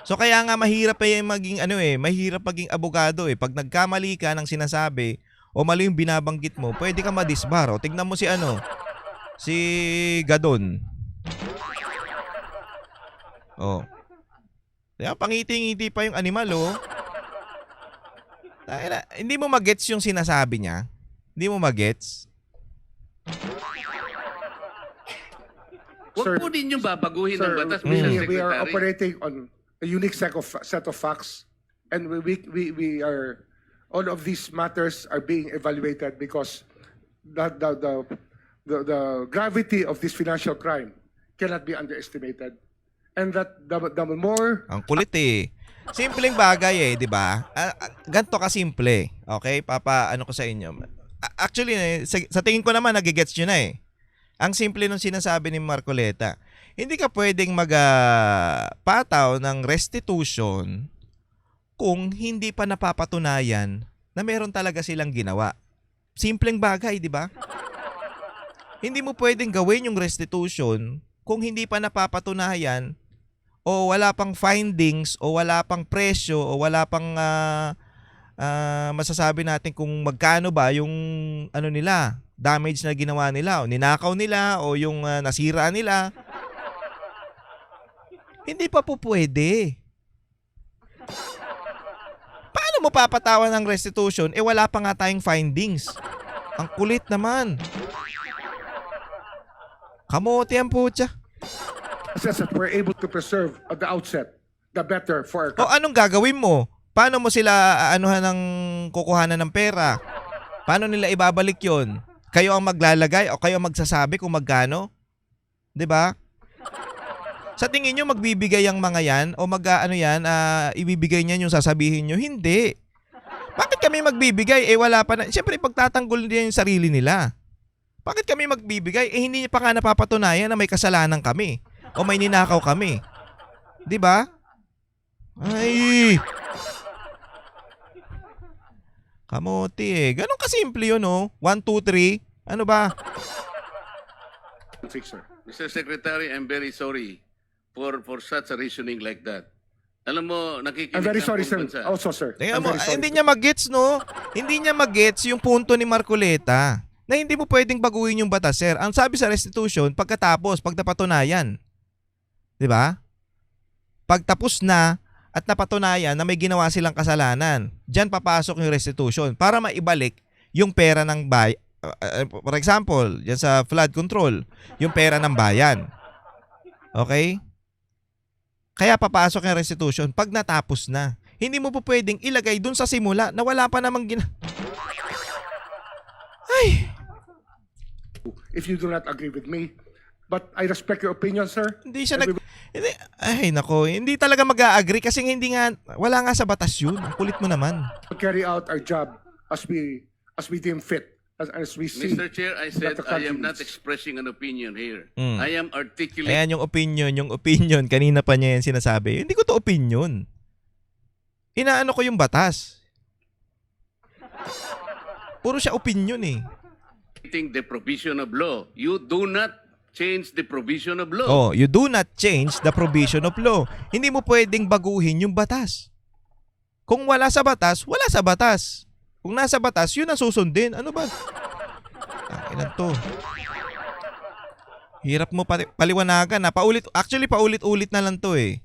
So kaya nga mahirap maging mahirap maging abogado eh. Pag nagkamali ka ng sinasabi o mali yung binabanggit mo, pwede kang ma-disbar. O tignan mo si Gadon. Kaya pangiti-ngiti pa yung animal, Hindi mo magets yung sinasabi niya. Hindi mo magets. Huwag po ninyong babaguhin ang Sir, batas, Mr. we are Secretary. operating on a unique set of facts, and we are all of these matters are being evaluated because the gravity of this financial crime cannot be underestimated, and that the more Ang kulit eh. Simpleng bagay di ba? Ganto ka simple. Okay? Ano ko sa inyo. Actually, sa tingin ko naman, nagigets nyo na eh. Ang simple nung sinasabi ni Marcoleta. Hindi ka pwedeng magpataw ng restitution kung hindi pa napapatunayan na meron talaga silang ginawa. Simpleng bagay, di ba? Hindi mo pwedeng gawin yung restitution kung hindi pa napapatunayan o wala pang findings o wala pang presyo o wala pang masasabi natin kung magkano ba yung nila, damage na ginawa nila o ninakaw nila o yung nasira nila. Hindi pa po pwede. Paano mo papatawan ng restitution wala pa nga tayong findings? Ang kulit naman. Kamote ang putya. process that we're able to preserve at the outset, the better for our O anong gagawin mo? Paano mo sila aanuhan ng kukuhanan ng pera? Paano nila ibabalik yon? Kayo ang maglalagay o kayo ang magsasabi kung magkano? 'Di ba? Sa tingin nyo magbibigay ang mga yan o ibibigay niyan yung sasabihin nyo? Hindi. Bakit kami magbibigay? Wala pa na. Siyempre pagtatanggol din yung sarili nila. Bakit kami magbibigay? Hindi pa nga napapatunayan na may kasalanan kami o may ninakaw kami. 'Di ba? Ay! Kamote Ganon kasimple yun, oh. 1, 2, 3. Ano ba? sir. Mr. Secretary, I'm very sorry for such a reasoning like that. Alam mo, nakikinig I'm very ang sorry, buong sir. bansa. Also, sir. Tingnan I'm mo, very sorry. hindi niya magets, no? Hindi niya magets yung punto ni Marcoleta na hindi mo pwedeng baguhin yung batas, sir. Ang sabi sa restitution, pag napatunayan. 'Di ba? Pagtapos na at napatunayan na may ginawa silang kasalanan, diyan papasok yung restitution para maibalik yung pera ng bayan. For example, diyan sa flood control, yung pera ng bayan. Okay? Kaya papasok yung restitution pag natapos na. Hindi mo po pwedeng ilagay dun sa simula na wala pa namang Ay! If you do not agree with me, but I respect your opinion, sir. Hindi siya Ay, nako. Hindi talaga mag-a-agree kasi wala nga sa batas yun. Ang kulit mo naman. To carry out our job as we deem fit, as we see. Mr. Chair, I said that the I am country not needs. expressing an opinion here. Mm. I am articulating. Ayan yung opinion. Kanina pa niya yan sinasabi. Hindi ko to opinion. Inaano ko yung batas. Puro siya opinion eh. The provision of law. You do not change the provision of law. Oh, you do not change the provision of law. Hindi mo pwedeng baguhin yung batas. Kung wala sa batas, wala sa batas. Kung nasa batas, yun ang susundin. Ano ba? Ilan to? Hirap mo paliwanagan na. Paulit-ulit na lang to eh.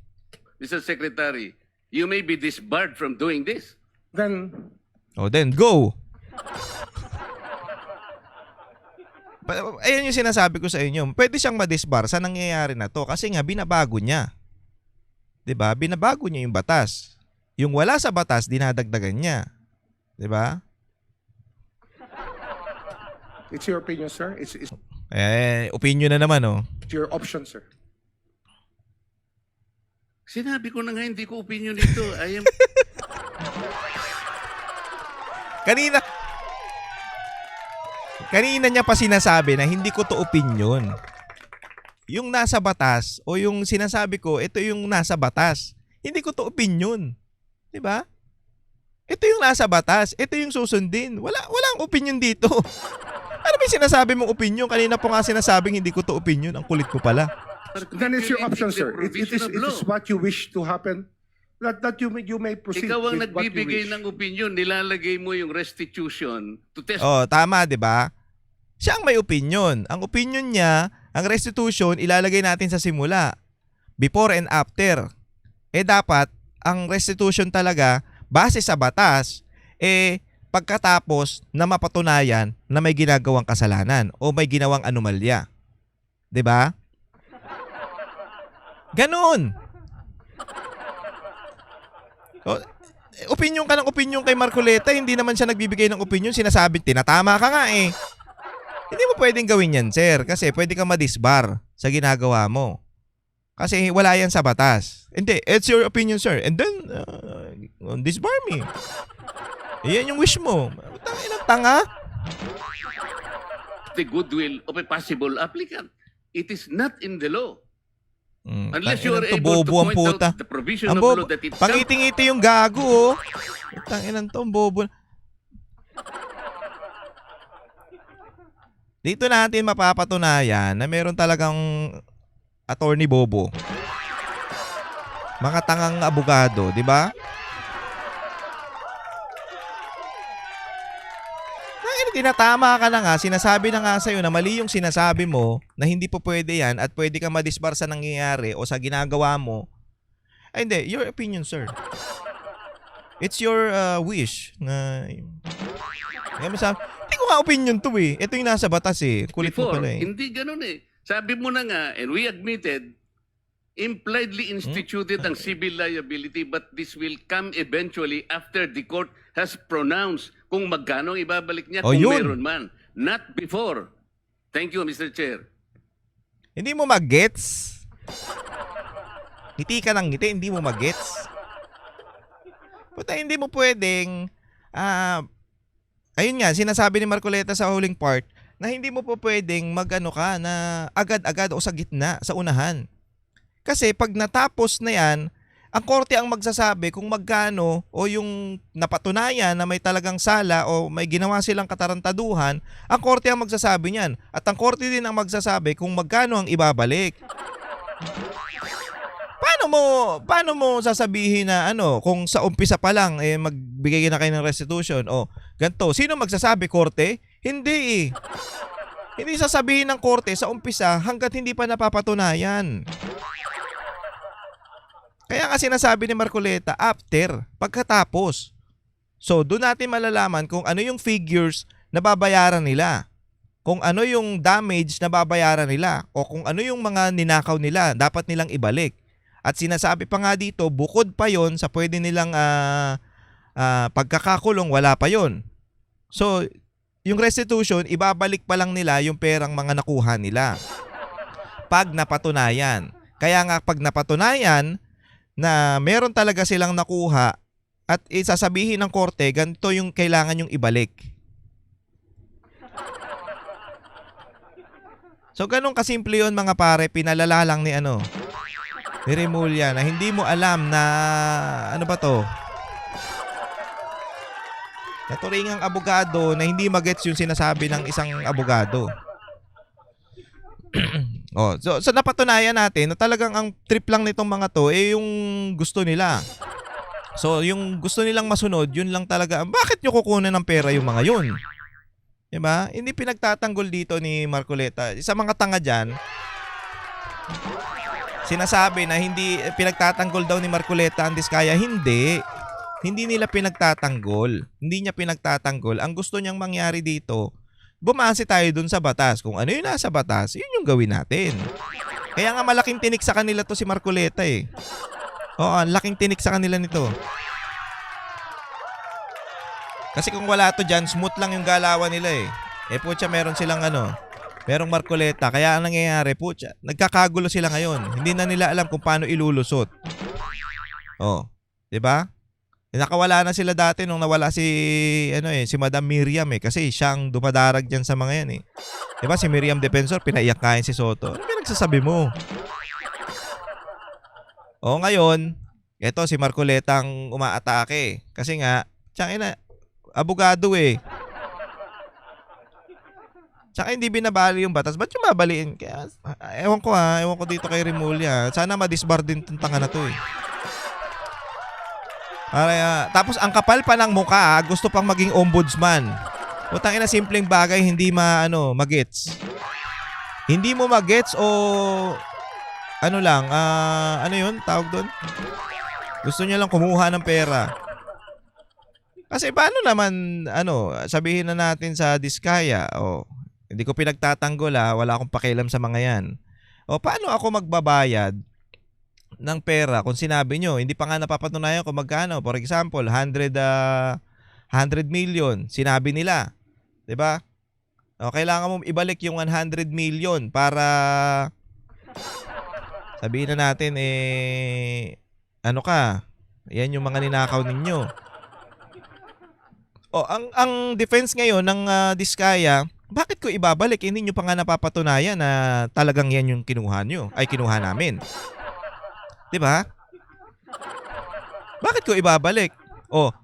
Mr. Secretary, you may be disbarred from doing this. Then, Then go. Ayan yung sinasabi ko sa inyo. Pwede siyang madisbar sa nangyayari na to kasi nga binabago niya. 'Di ba? Binabago niya yung batas. Yung wala sa batas, dinadagdagan niya. 'Di ba? it's your opinion, sir. It's Opinion na naman, oh. your option, sir. Sinabi ko na nga hindi ko opinion dito. I am Kanina niya pa sinasabi na hindi ko to opinion. Yung nasa batas o yung sinasabi ko, ito yung nasa batas. Hindi ko to opinion. 'Di ba? Ito yung nasa batas. Ito yung susundin. Walang opinion dito. Ano ba yung sinasabi mong opinion? Kanina po nga sinasabing hindi ko to opinion. Ang kulit ko pala. Then it's your option, sir. The It provision of is law. what you wish to happen. That you may proceed Ikaw ang with what you nagbibigay wish. ng opinion, nilalagay mo yung restitution to test. Oh, tama, 'di ba? Siya ang may opinion. Ang opinion niya, ang restitution ilalagay natin sa simula. Before and after. Dapat ang restitution talaga base sa batas pagkatapos na mapatunayan na may ginagawang kasalanan o may ginawang anomalya. 'Di ba? Ganon. Opinion ka ng opinion kay Marcoleta, hindi naman siya nagbibigay ng opinion, sinasabi, tinatama ka nga eh. Hindi mo pwedeng gawin yan, sir, kasi pwede kang madisbar sa ginagawa mo. Kasi wala yan sa batas. Hindi, it's your opinion, sir. And then, disbar me. Yan yung wish mo. Tanga. The goodwill of a possible applicant. It is not in the law. Unless you are able to point out the provision of law that itself. Pangiti-ngiti yung gago, oh. Tanginan to, ang bobo. Dito natin mapapatunayan na meron talagang attorney bobo. Mga tangang abogado, di ba? Tinatama ka na nga, sinasabi na nga sa'yo na mali yung sinasabi mo na hindi po pwede yan at pwede kang madisbar sa nangyayari o sa ginagawa mo. Ay hindi, your opinion, sir. It's your wish na... Hindi ko nga opinion to eh. Ito yung nasa batas eh. Kulit mo Before, pala eh. hindi ganun eh. Sabi mo na nga, and we admitted impliedly instituted ang civil liability, but this will come eventually after the court has pronounced kung magkano ang ibabalik niya O, kung yun. meron man. Not before. Thank you, Mr. Chair. Hindi mo magets. Ngiti ka ng ngiti, hindi mo magets. Puta, hindi mo pwedeng, ayun nga, sinasabi ni Marcoleta sa huling part, na hindi mo po pwedeng magano ka na agad-agad o sa gitna, sa unahan. Kasi pag natapos na yan, ang korte ang magsasabi kung magkano o yung napatunayan na may talagang sala o may ginawa silang katarantaduhan, ang korte ang magsasabi niyan. At ang korte din ang magsasabi kung magkano ang ibabalik. Paano mo sasabihin na kung sa umpisa pa lang magbigay na kayo ng restitution o ganito, sino magsasabi, korte? Hindi eh. Hindi sasabihin ng korte sa umpisa hanggat hindi pa napapatunayan. Kaya nga sinasabi ni Marcoleta, after, pagkatapos. So, doon natin malalaman kung ano yung figures na babayaran nila. Kung ano yung damage na babayaran nila. O kung ano yung mga ninakaw nila, dapat nilang ibalik. At sinasabi pa nga dito, bukod pa yon sa pwede nilang pagkakakulong, wala pa yon. So, yung restitution, ibabalik pa lang nila yung perang mga nakuha nila. Pag napatunayan. Kaya nga pag napatunayan, na meron talaga silang nakuha at isasabihin ng korte, ganito yung kailangan yung ibalik. So ganun kasimple yun mga pare, pinalala lang ni ni Remulla na hindi mo alam na naturingang abogado na hindi magets yung sinasabi ng isang abogado. So napatunayan natin na talagang ang trip lang nitong mga to yung gusto nila. So yung gusto nilang masunod, yun lang talaga. Bakit nyo kukunin ng pera yung mga yun? Diba? Hindi pinagtatanggol dito ni Marcoleta. Sa mga tanga dyan, sinasabi na hindi pinagtatanggol daw ni Marcoleta ang Diskaya. Hindi nila pinagtatanggol. Hindi niya pinagtatanggol. Ang gusto niyang mangyari dito, bumase tayo dun sa batas. Kung ano yung nasa batas, yun yung gawin natin. Kaya nga malaking tinik sa kanila to si Marcoleta eh. Oo, laking tinik sa kanila nito. Kasi kung wala to dyan, smooth lang yung galawan nila eh. Putya, meron silang merong Marcoleta. Kaya ang nangyayari, putya, nagkakagulo sila ngayon. Hindi na nila alam kung paano ilulusot. Diba? Nakawala na sila dati nung nawala si Madam Miriam kasi siyang dumadarag diyan sa mga yan eh. 'Di ba si Miriam Defensor pinaiyak kain si Soto. Ano pinagsasabi mo? Ngayon, eto si Marcoleta ang umaatake kasi nga tiyang abogado eh. Tsaka hindi binabali yung batas. Ba't yung mabaliin? Kaya, ewan ko dito kay Remulla. Sana madisbar din itong tanga na to eh. Tapos ang kapal pa ng mukha, gusto pang maging ombudsman. Utang ina, simpleng bagay hindi magets. Hindi mo magets o ano yun tawag doon? Gusto niya lang kumuha ng pera. Kasi paano naman sabihin na natin sa Diskaya, hindi ko pinagtatanggol wala akong pakialam sa mga yan. Paano ako magbabayad ng pera kung sinabi nyo, hindi pa nga napapatunayan kung magkano. For example, 100 million, sinabi nila. Diba? Kailangan mo ibalik yung 100 million para sabihin na natin, yan yung mga ninakaw ninyo. Ang defense ngayon ng Diskaya, bakit ko ibabalik? Hindi nyo pa nga napapatunayan na talagang yan yung kinuha namin. Diba? Bakit ko ibabalik?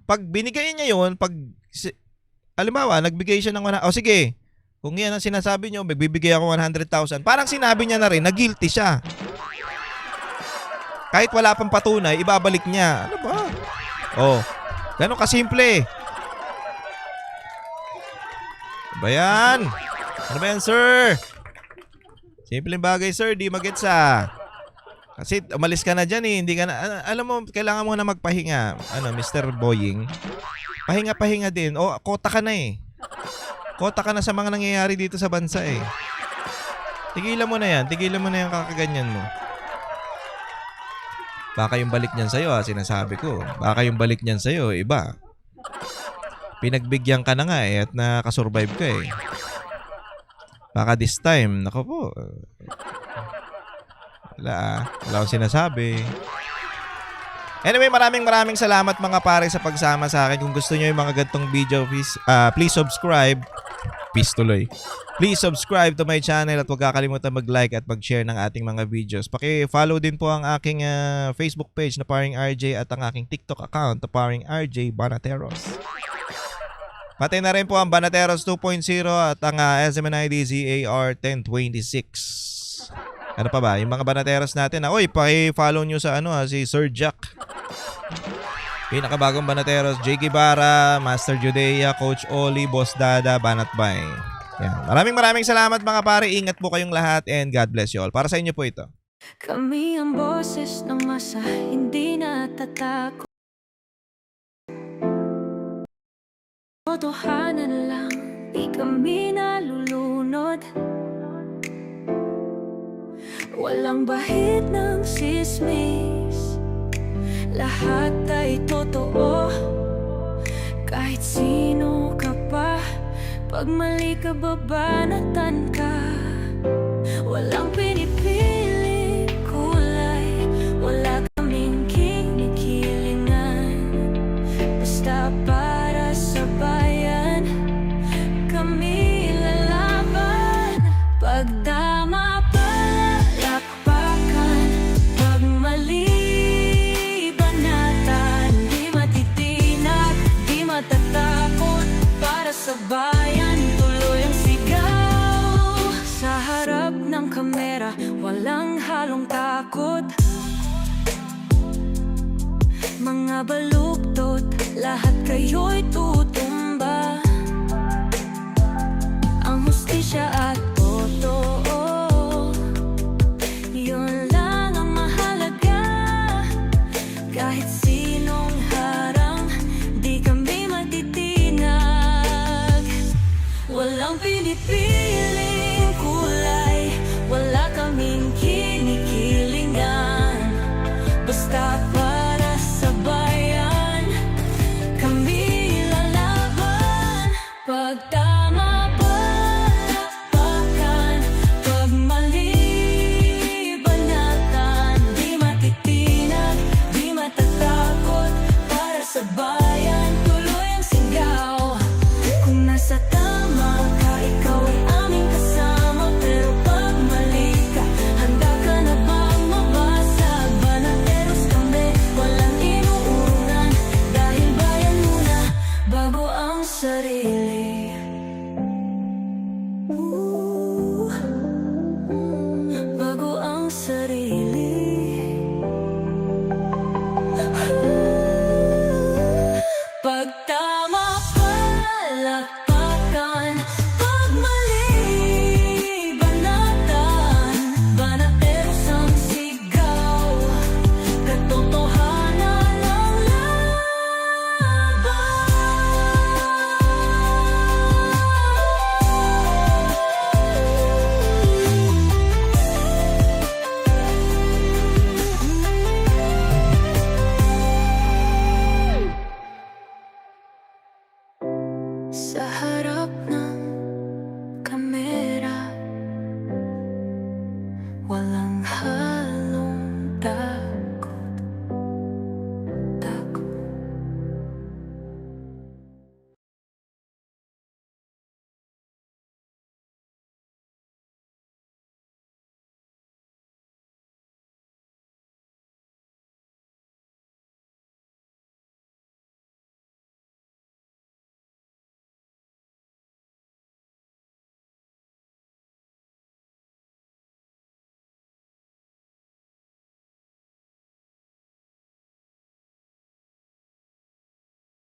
Pag binigay niya yun, halimbawa, nagbigay siya ng sige, kung yan ang sinasabi nyo, magbibigay ako 100,000. Parang sinabi niya na rin na guilty siya. Kahit wala pang patunay, ibabalik niya. Ano ba? Ganun kasimple. Ano ba yan? Ano ba yan, sir? Simpleng bagay, sir. Di magets Kasi umalis ka na dyan eh. Hindi ka na, alam mo, kailangan mo na magpahinga. Mr. Boying. Pahinga din. Kota ka na eh. Kota ka na sa mga nangyayari dito sa bansa eh. Tigilan mo na yan. Tigilan mo na yung kakaganyan mo. Baka yung balik niyan sa'yo, sinasabi ko. Baka yung balik niyan sa'yo, iba. Pinagbigyan ka na nga at nakasurvive ka eh. Baka this time, nako po. Wala akong sinasabi. Anyway, maraming salamat mga pare sa pagsama sa akin. Kung gusto nyo yung mga gantong video, please subscribe. Peace tuloy. Please subscribe to my channel at huwag kakalimutan mag-like at mag-share ng ating mga videos. Paki-follow din po ang aking Facebook page na Paring RJ at ang aking TikTok account na Paring RJ Banateros. Pati na rin po ang Banateros 2.0 at ang SMNID ZAR1026. Ano pa ba? Yung mga Banateros natin. Oy, paki-follow nyo sa si Sir Jack. Pinakabagong Banateros, J. Guevara, Master Judea, Coach Oli, Boss Dada, Banatbay. Yan. Maraming salamat mga pare. Ingat po kayong lahat and God bless you all. Para sa inyo po ito. Kami ang boses ng masa, hindi natatakot. Totohanan lang, di kami nalulunod. Walang bahid ng sismis, lahat ay totoo. Kahit sino ka pa, pag mali ka babanatan ka. Walang pinipili kulay, wala kaming kinikilingan. Basta para sa bayan, kami lalaban. Pagdama palakpakan, pag mali banatan. Di matitinag, di matatakot, para sa bayan tuloy ang sigaw. Sa harap ng kamera, walang halong takot. Mga baluktot, lahat kayo'y tutumba. Ang hustisya at totoo, yun lang ang mahalaga. Kahit sinong harang, di kami matitinag. Walang pinipiling kulay, wala kaming kinikilingan. Basta para sa bayan, kami lalaban. Pag tama palakpakan, pag mali banatan. Di matitinag, di matatakot, para sa bayan tuloy ang sigaw. Kung nasa tama ka, ikaw ay aming kasama. Pero pag mali ka, handa ka na bang mabasag? Banateros kami, walang inuurungan. Dahil bayan muna, bago ang sarili. Bago ang sarili. Pag tama palakpakan, pag mali banatan. Banateros ang sigaw, katotohanan ang laban. Sa harap